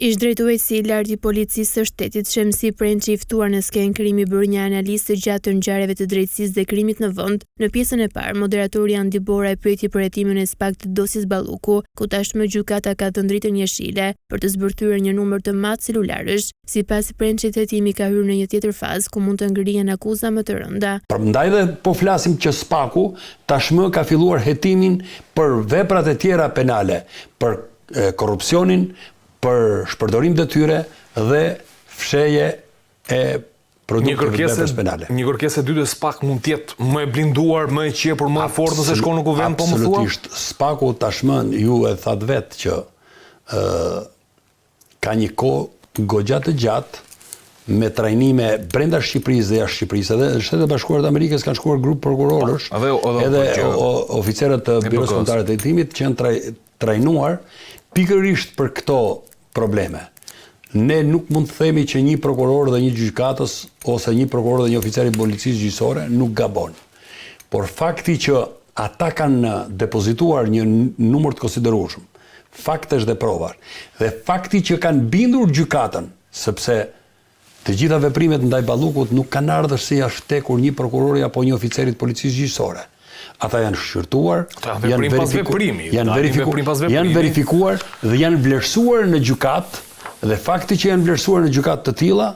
Ish drejtuesi i lartë i policisë së shtetit Shemsi Prençi, i ftuar në skenë krimi, bërë një analizë gjatë të ngjarjeve të drejtësisë dhe krimit në vend. Në pjesën e parë, moderatori Andi Bora e pyeti për hetimin e spakt të dosjes Balluku, ku tashmë gjykata ka dhënë dritën jeshile për të zbërthyer një numër të madh celularësh. Sipas Prençit, hetimi ka hyrë në një tjetër fazë ku mund të ngrihen akuza më të rënda. Prandaj dhe po flasim që spaku tashmë ka filluar hetimin për veprat e tjera penale, për korrupsionin, për shpërdorim detyre dhe fshehje e produkteve të veprës penale. Një kërkesë e dytë e SPAK mund të jetë më e blinduar, më e qepur, më e fortë nëse shkon në kuvend, po më thua? Absolutisht. SPAK-u tashmë ju e thatë vetë që ka një kohë goxha të gjatë me trajnime brenda Shqipërisë dhe jashtë Shqipërisë. Edhe në Shtetet e Bashkuara të Amerikës kanë shkuar grup prokurorësh, edhe oficerët të Biros Kombëtare të Hetimit që janë trajnuar pikërisht për këto probleme. Ne nuk mund të themi që një prokuror dhe një gjykatës ose një prokuror dhe një oficer i policisë gjyqësore nuk gabon. Por fakti që ata kanë depozituar një numër të konsiderueshëm faktesh dhe provar, dhe fakti që kanë bindur gjykatën, sepse të gjitha veprimet ndaj Ballukut nuk kanë ardhur se ja shtekur një prokurori apo një oficer i policisë gjyqësore. Ata janë shqyrtuar, janë verifikuar dhe janë vlerësuar në gjykatë, dhe fakti që janë vlerësuar në gjykatë të tilla,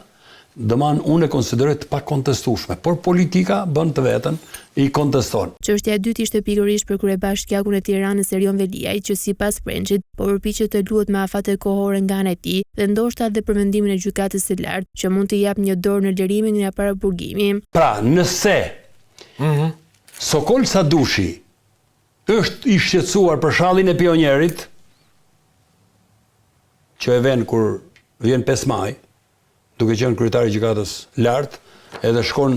domethënë unë e konsideroj të pakontestueshme, por politika bën të vetën i konteston. Çështja e dytë ishte pikërisht për kryebashkiakun e Tiranës Erion Veliaj, që sipas Prençit po përpiqet të luhet me afate kohore nga ana e tij dhe ndoshta edhe për mendimin e gjykatës së lartë që mund të jap një dorë në lirimin nga paraburgimi. Pra, nëse Sokol Sadushi është i shqetësuar për shallin e Pionierit, që e vjen kur vjen 5 maj, duke qenë kryetari i gjykatës lartë, edhe shkon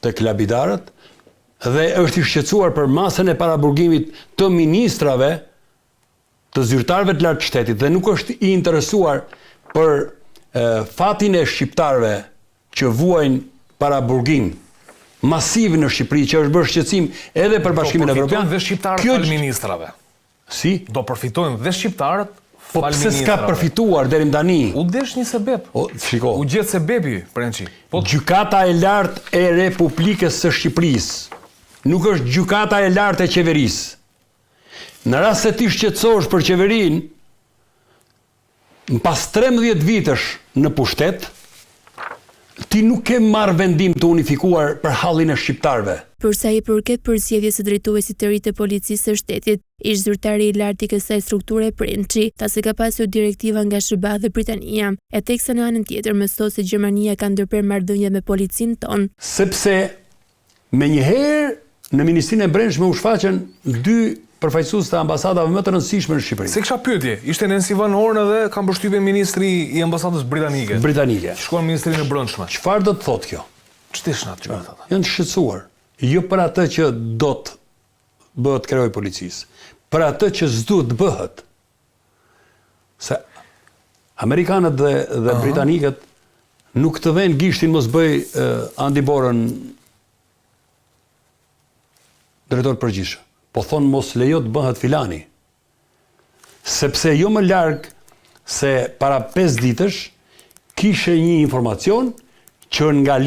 tek labidarët, dhe është i shqetësuar për masën e paraburgimit të ministrave, të zyrtarëve të lartë shtetit, dhe nuk është i interesuar për fatin e shqiptarëve që vuajnë paraburgim masiv në Shqipëri, që është bërë shqetësim edhe për Bashkimin Evropian. Do përfitojnë dhe shqiptarët fal ministrave. Si? Do përfitojnë dhe shqiptarët po fal ministrave. Po pse s'ka përfituar deri tani? U desh një sebeb. Shiko. U gjet sebebi, Prençi. Gjykata e lartë e Republikës së Shqipërisë nuk është gjykata e lartë e qeverisë. Në rast se ti shqetësohesh për qeverinë, pas 13 vitesh në pushtet, ti nuk ke marrë vendim të unifikuar për hallin e shqiptarëve. Për sa i përket përzgjedhjes së drejtuesit të ri të policisë së shtetit, ish zyrtari i lartë i kësaj strukture Prençi tha se ka pasur direktiva nga SBA dhe Britania, e teksa në anën tjetër mësot se Gjermania ka ndërprerë marrëdhënie me policinë tonë. Sepse menjëherë në Ministrinë e Brendshme u shfaqën 2 përfaqësues të ambasadave më të rëndësishme në Shqipëri. Se kisha pyetje, ishte Nancy Van Horn edhe kam përshtypjen ministri i ambasadës britanike. Shkuan Ministrinë e Brendshme. Çfarë do të thotë kjo? Ç'tish natë që ata? Janë të shqetësuar, jo për atë që do të bëhet krejoj policisë, për atë që s'duhet të bëhet. Se amerikanët dhe britanikët nuk të vënë gishtin mos bëj Andi Borën drejtor përgjithshëm. Po thonë mos lejo të bëhet filani. Sepse jo më larg se para 5 ditësh kishe një informacion që nga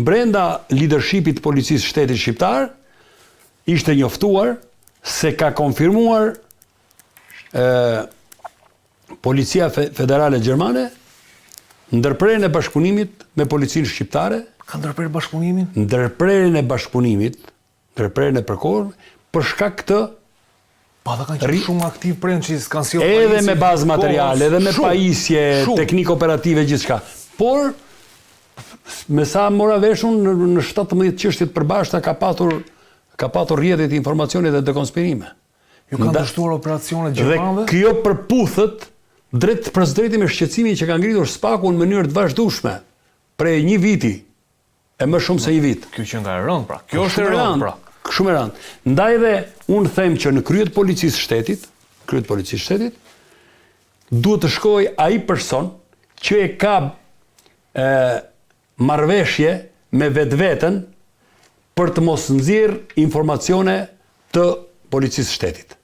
brenda leadershipit të policisë shtetit shqiptar ishte njoftuar se ka konfirmuar Policia Federale Gjermane ndërprerjen e bashkëpunimit me policinë shqiptare. Ka ndërprerë bashkëpunimin? Ndërprerjen e bashkëpunimit, ndërprerjen e përkohur, për shkak të pa ata kanë qenë shumë aktiv Prençi, kanë sjellë pajisje. Edhe me bazë materiale, edhe me pajisje, teknikë operative, gjithçka. Por me sa mora vesh unë në 17 çështje të përbashkëta ka patur rrjedhje të informacionit dhe të konspirime. Ju kanë dështuar operacione gjermane? Dhe kjo përputhet drejt për drejti me shqetësimin që ka ngritur SPAK-u në mënyrë të vazhdueshme prej një viti e më shumë se një vit. Kjo që nga e rëndë, pra. Kjo është e rëndë, pra. Shumë e rëndë. Ndaj dhe unë them që në kryet policisë shtetit, duhet të shkoj ai person që e ka marrëveshje me vetveten për të mos nxjerrë informacione të policisë shtetit.